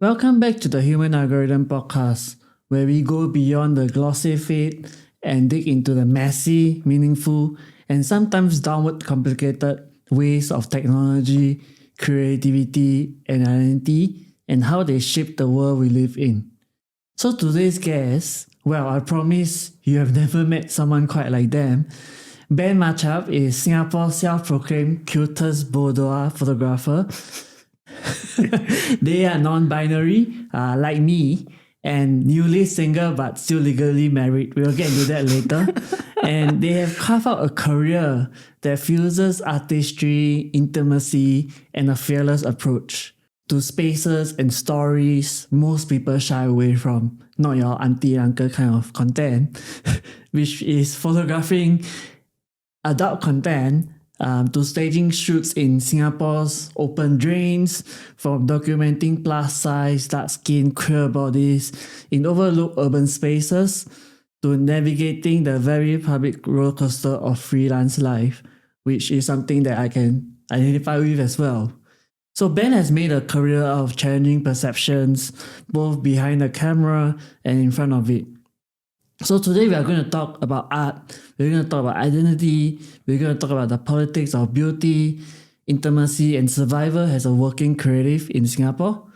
Welcome back to the Human Algorithm Podcast, where we go beyond the glossy feed and dig into the messy, meaningful, and sometimes downward complicated ways of technology, creativity, and identity, and how they shape the world we live in. So today's guest, well, I promise you have never met someone quite like them. Ben Machap is Singapore's self-proclaimed cutest boudoir photographer. They are non-binary, like me, and newly single but still legally married. We'll get into that later. And they have carved out a career that fuses artistry, intimacy, and a fearless approach to spaces and stories most people shy away from. Not your auntie uncle kind of content, which is photographing adult content to staging shoots in Singapore's open drains, from documenting plus size, dark skin, queer bodies in overlooked urban spaces, to navigating the very public roller coaster of freelance life, which is something that I can identify with as well. So Ben has made a career out of challenging perceptions, both behind the camera and in front of it. So today we are going to talk about art, we're going to talk about identity, we're going to talk about the politics of beauty, intimacy, and survival as a working creative in Singapore.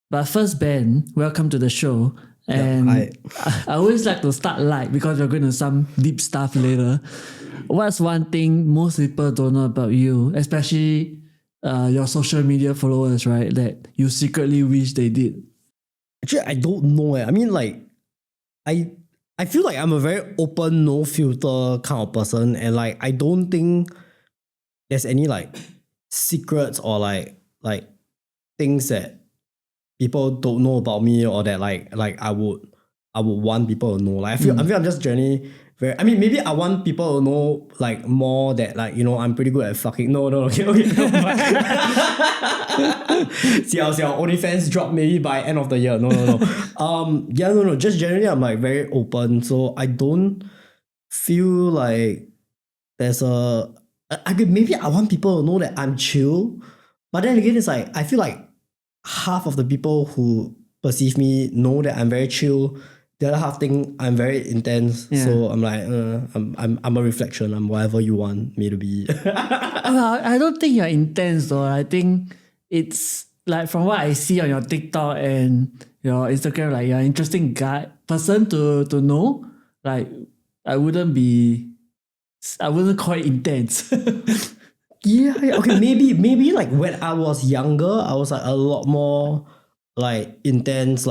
But first, Ben, welcome to the show. And hi. I always like to start light because we're going to some deep stuff later. What's one thing most people don't know about you, especially your social media followers, right, that you secretly wish they did? Actually, I don't know. I mean, I feel like I'm a very open, no filter kind of person, and I don't think there's any secrets or like things that people don't know about me, or that I would want people to know. I feel I'm just generally very. I mean, maybe I want people to know more that I'm pretty good at fucking. No, okay. See our OnlyFans drop maybe by end of the year. No. No. Just generally, I'm very open, so I don't feel like there's a. Maybe I want people to know that I'm chill, but then again, it's I feel like half of the people who perceive me know that I'm very chill. The other half think I'm very intense. Yeah. So I'm I'm a reflection. I'm whatever you want me to be. I don't think you're intense though. I think it's from what I see on your TikTok and your Instagram, you're an interesting person to know. I wouldn't call it intense. Yeah. Okay. Maybe when I was younger, I was a lot more intense,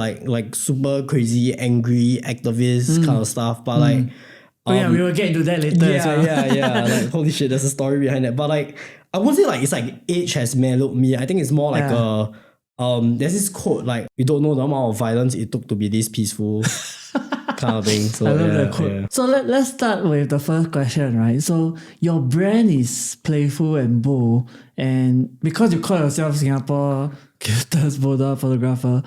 super crazy, angry, activist kind of stuff. But we will get into that later. Yeah. Holy shit, there's a story behind it. But I won't say it's age has mellowed me. I think it's more there's this quote you don't know the amount of violence it took to be this peaceful. Kind of thing. So, I love that quote. Yeah. So let's start with the first question, right? So your brand is playful and bold, and because you call yourself Singapore Cutest Boudoir photographer,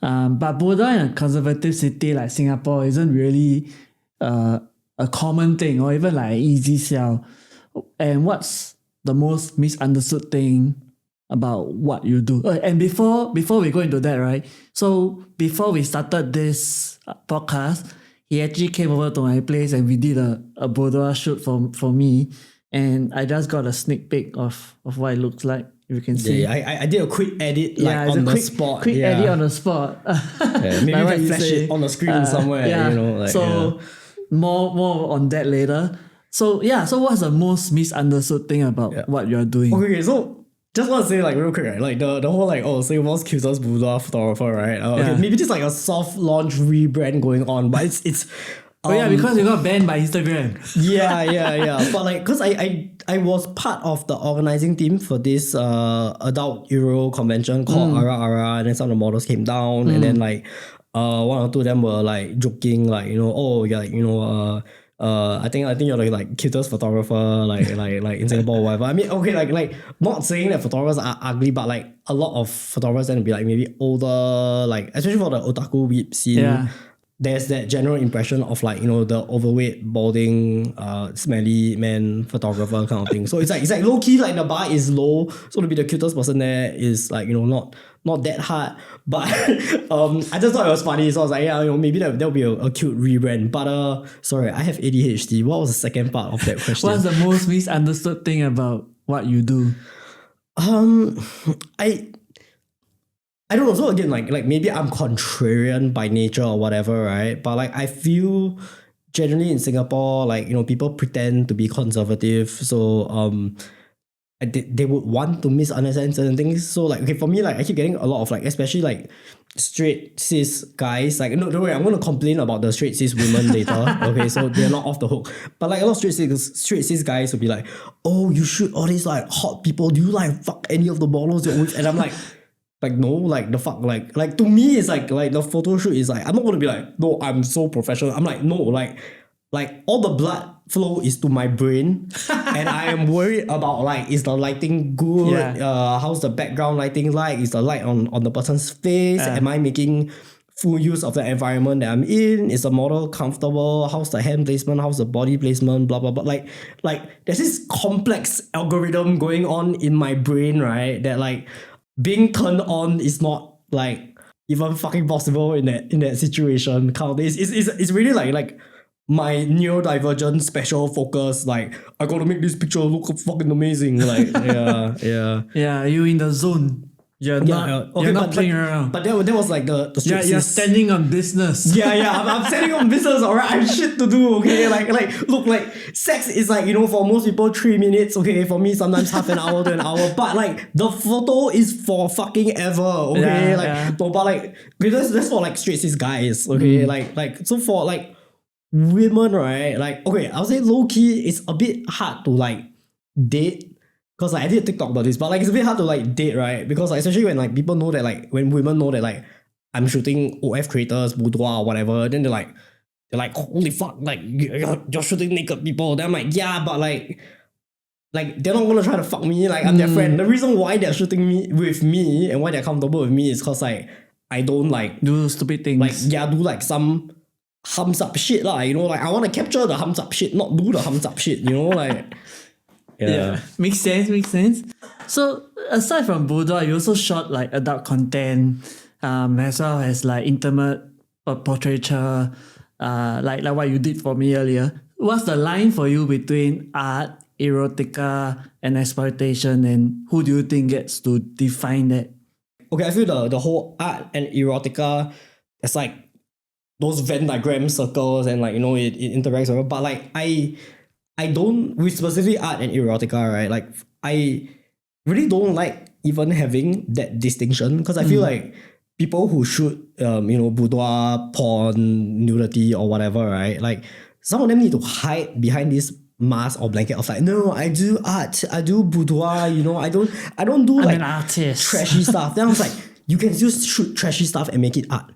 but boudoir in a conservative city like Singapore isn't really a common thing, or even an easy sell. And what's the most misunderstood thing about what you do? And before we go into that, right? So before we started this podcast, he actually came over to my place and we did a boudoir shoot for me, and I just got a sneak peek of what it looks like. If you can see. Yeah, I did a quick edit on the spot. Quick edit on the spot. Maybe you can flash it on the screen somewhere. More on that later. So what's the most misunderstood thing about what you're doing? Okay, so just want to say real quick, right? The whole Singapore's cutest boudoir photographer, right? Okay, maybe just a soft launch rebrand going on, but it's because you got banned by Instagram. Yeah. But because I was part of the organizing team for this adult Euro convention called Ara, and then some of the models came down, and then one or two of them were joking, I think you're the cutest photographer in Singapore or whatever. I mean, okay, not saying that photographers are ugly, but a lot of photographers tend to be maybe older, especially for the otaku weeb scene. Yeah. there's that general impression of like, you know, the overweight, balding, smelly man photographer kind of thing. So it's like low key, like the bar is low. So to be the cutest person there is like, you know, not that hard. But I just thought it was funny. So I was like, yeah, you know, maybe there'll be a cute rebrand. But sorry, I have ADHD. What was the second part of that question? What's the most misunderstood thing about what you do? I don't know. So again, like maybe I'm contrarian by nature or whatever, right? But like I feel generally in Singapore, like, you know, people pretend to be conservative. So they would want to misunderstand certain things. So like, okay, for me, like I keep getting a lot of like, especially like straight cis guys. Like, no, don't worry, I'm gonna complain about the straight cis women later. Okay, so they're not off the hook. But like a lot of straight cis guys will be like, oh, you shoot all these like hot people. Do you like fuck any of the models you're with? And I'm like, no, like the fuck, like to me it's like the photo shoot is like, I'm not gonna be like, no, I'm so professional. I'm like, no, like all the blood flow is to my brain, and I am worried about like, is the lighting good? Yeah. How's the background lighting like? Is the light on the person's face? Am I making full use of the environment that I'm in? Is the model comfortable? How's the hand placement? How's the body placement? Blah blah blah. Like there's this complex algorithm going on in my brain, right? That like being turned on is not like even fucking possible in that situation. Kind of thing. It's really like my neurodivergent special focus. Like, I gotta make this picture look fucking amazing. Like, yeah. Yeah, you in the zone. You're not playing around. But that was like the straight You're cis. standing on business. Yeah, I'm standing on business, alright. I have shit to do, okay? Like, look, like, sex is like, you know, for most people 3 minutes, okay? For me, sometimes half an hour to an hour. But like, the photo is for fucking ever, okay? No, but like, because that's for like straight cis guys, okay? Like, so for like women, right? Like, okay, I would say low key, it's a bit hard to like date. Because like I did a TikTok about this, but like it's a bit hard to like date, right? Because like, especially when like people know that like, when women know that like I'm shooting OF creators, boudoir or whatever, then they're like, holy fuck, like you're shooting naked people. Then I'm like, yeah, but like they're not gonna try to fuck me. Like I'm their friend. The reason why they're shooting me with me and why they're comfortable with me is because like I don't like do stupid things. Like, yeah, do like some hums up shit lah. You know, like I want to capture the hums up shit, not do the hums up shit. You know, like. Yeah. Makes sense. So aside from boudoir, you also shot like adult content, as well as like intimate portraiture, like what you did for me earlier. What's the line for you between art, erotica, and exploitation, and who do you think gets to define that? Okay, I feel the whole art and erotica, it's like those Venn diagram circles and like, you know, it interacts with it. But like I don't, with specifically art and erotica, right? Like I really don't like even having that distinction, because I feel like people who shoot you know, boudoir, porn, nudity or whatever, right? Like some of them need to hide behind this mask or blanket of like, no, I do art, I do boudoir, you know, I don't do I'm like an artist. trashy stuff. Then I was like, you can still shoot trashy stuff and make it art.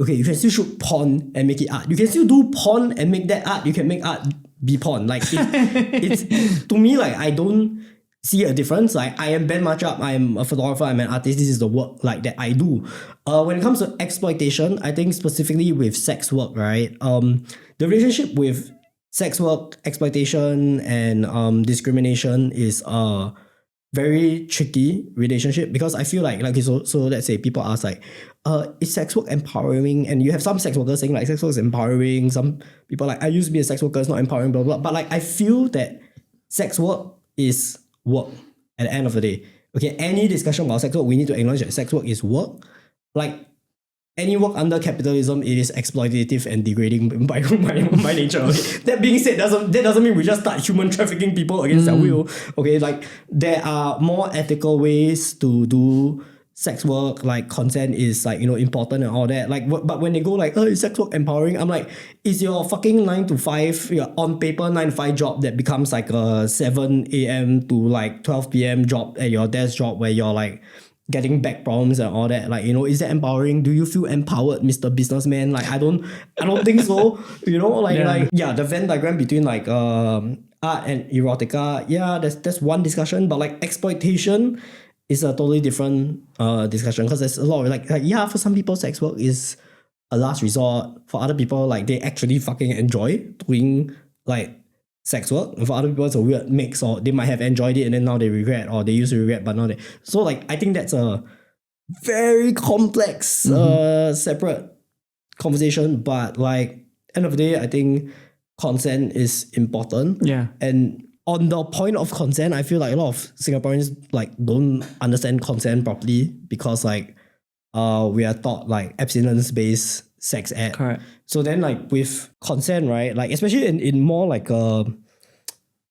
Okay, you can still shoot porn and make it art. You can still do porn and make that art. You can make art be porn. Like it's to me, like I don't see a difference. Like I am Ben Machap, I'm a photographer, I'm an artist. This is the work like that I do. When it comes to exploitation, I think specifically with sex work, right? The relationship with sex work, exploitation, and discrimination is very tricky relationship, because I feel like so let's say people ask like, is sex work empowering? And you have some sex workers saying like sex work is empowering. Some people like, I used to be a sex worker, it's not empowering, blah blah. But like I feel that sex work is work at the end of the day. Okay, any discussion about sex work, we need to acknowledge that sex work is work. Like any work under capitalism, it is exploitative and degrading by nature. Okay? That being said, that doesn't mean we just start human trafficking people against their will. Okay, like there are more ethical ways to do sex work. Like consent is like, you know, important and all that. Like, but when they go like, oh, is sex work empowering? I'm like, is your fucking 9 to 5, your on paper 9 to 5 job that becomes like a 7 a.m. to like 12 p.m. job at your desk job where you're like getting back problems and all that, like, you know, is that empowering? Do you feel empowered, Mr. Businessman? Like, I don't think so. You know, like the Venn diagram between like art and erotica, yeah, that's one discussion. But like exploitation is a totally different discussion, because there's a lot of like yeah, for some people sex work is a last resort. For other people, like they actually fucking enjoy doing like sex work. And for other people, it's a weird mix, or they might have enjoyed it and then now they regret, or they used to regret, but now they. So like I think that's a very complex, separate conversation. But like end of the day, I think consent is important. Yeah. And on the point of consent, I feel like a lot of Singaporeans like don't understand consent properly because like we are taught like abstinence-based sex ed. Correct. So then like with consent, right? Like especially in more like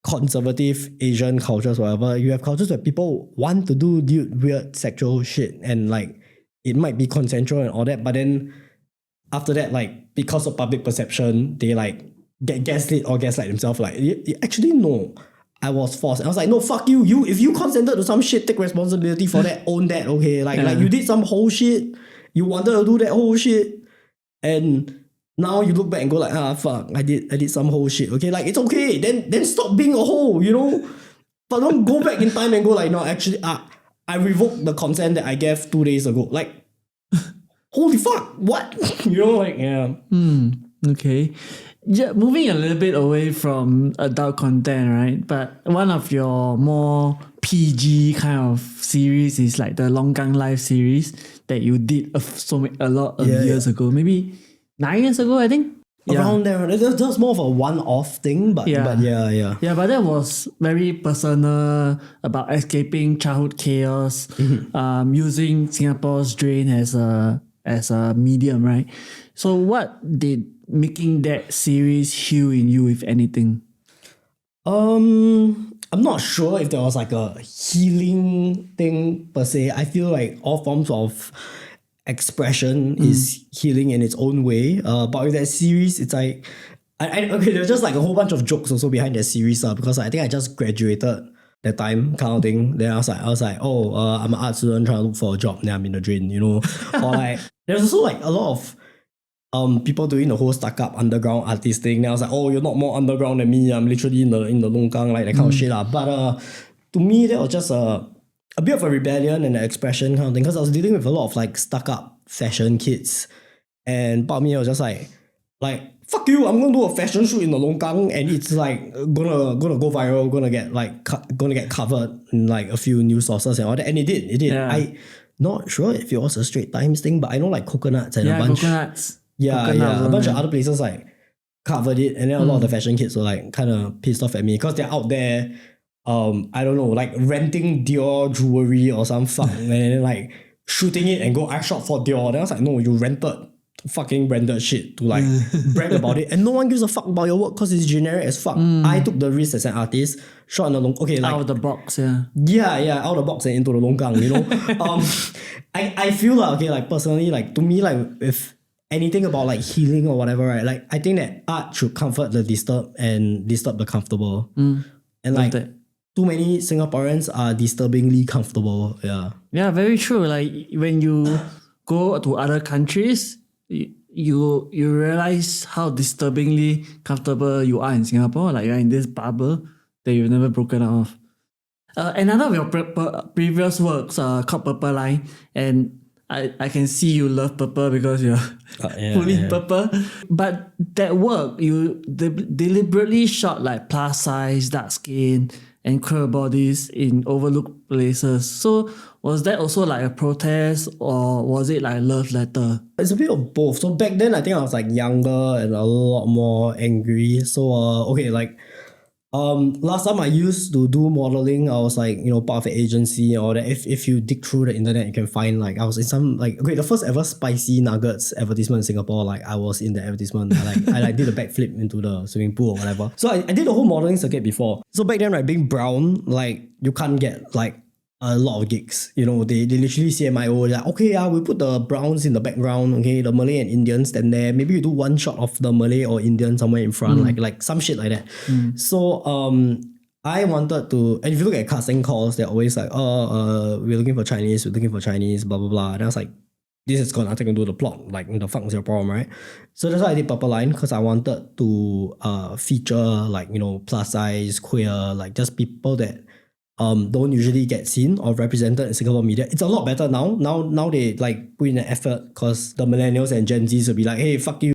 conservative Asian cultures, whatever, you have cultures where people want to do weird sexual shit and like it might be consensual and all that, but then after that, like because of public perception, they like get gaslit or gaslight themselves. Like, actually, no, I was forced. I was like, no, fuck you. If you consented to some shit, take responsibility for that. Own that, okay? Like you did some whole shit. You wanted to do that whole shit, and now you look back and go like, fuck, I did some whole shit. Okay, like it's okay. Then stop being a hoe, you know. But don't go back in time and go like, no, actually, I revoked the consent that I gave 2 days ago. Like, holy fuck, what? You know, like, yeah. Okay. Yeah, moving a little bit away from adult content, right? But one of your more PG kind of series is like the Longgang Life series that you did a lot of years ago. Maybe 9 years ago, I think. Around there. That's more of a one-off thing, but yeah. Yeah, but that was very personal about escaping childhood chaos, using Singapore's drain as a medium, right? So what did making that series heal in you, if anything? I'm not sure if there was like a healing thing per se. I feel like all forms of expression is healing in its own way. But with that series, it's like okay, there's just like a whole bunch of jokes also behind that series, because I think I just graduated that time kind of thing. Then I was like, oh, I'm an art student trying to look for a job. Then I'm in the drain, you know. Or like there's also like a lot of people doing the whole stuck up underground artist thing. Then I was like, oh, you're not more underground than me. I'm literally in the longkang, like that kind of shit lah. But to me, that was just a bit of a rebellion and an expression kind of thing, because I was dealing with a lot of like stuck up fashion kids, and part of me was just like fuck you, I'm gonna do a fashion shoot in the longkang and it's like gonna go viral, gonna get covered in like a few news sources and all that, and it did. Yeah. I not sure if it was a Straight Times thing, but I know like Coconuts and a bunch. Coconuts. A bunch of other places like covered it, and then a lot of the fashion kids were like kind of pissed off at me because they're out there, I don't know, like renting Dior jewelry or some fuck, and then like shooting it and go, I shot for Dior. Then I was like, no, you rented fucking branded shit to like brag about it, and no one gives a fuck about your work because it's generic as fuck. I took the risk as an artist, shot in the like out of the box, out of the box and into the longkang, you know. I feel like, okay, like personally, like to me, like if anything about like healing or whatever, right, like I think that art should comfort the disturbed and disturb the comfortable, and like too many Singaporeans are disturbingly comfortable. Yeah, very true. Like when you go to other countries, you realize how disturbingly comfortable you are in Singapore. Like you're in this bubble that you've never broken out of. Another of your previous works called Purple Line, and I can see you love purple because you're fully purple. But that work, you deliberately shot like plus size, dark skin, and queer bodies in overlooked places. So was that also like a protest, or was it like a love letter? It's a bit of both. So back then, I think I was like younger and a lot more angry. So okay, like last time I used to do modeling, I was like, you know, part of an agency, or that if you dig through the internet, you can find like I was in some like, okay, the first ever spicy nuggets advertisement in Singapore, like I was in the advertisement. I did a backflip into the swimming pool or whatever. So I did the whole modeling circuit before. So back then, right, being brown, like you can't get like a lot of gigs, you know. They literally CMIO, like, okay, we put the browns in the background, okay, the Malay and Indians stand there, maybe you do one shot of the Malay or Indian somewhere in front, like some shit like that. So I wanted to, and if you look at casting calls, they're always like, we're looking for Chinese, blah blah blah. And I was like, this has got nothing to do with the plot, like the fuck is your problem, right? So that's why I did Purple Line, because I wanted to feature like, you know, plus size, queer, like just people that don't usually get seen or represented in Singapore media. It's a lot better now. Now they like put in an effort because the millennials and Gen Zs will be like, hey, fuck you.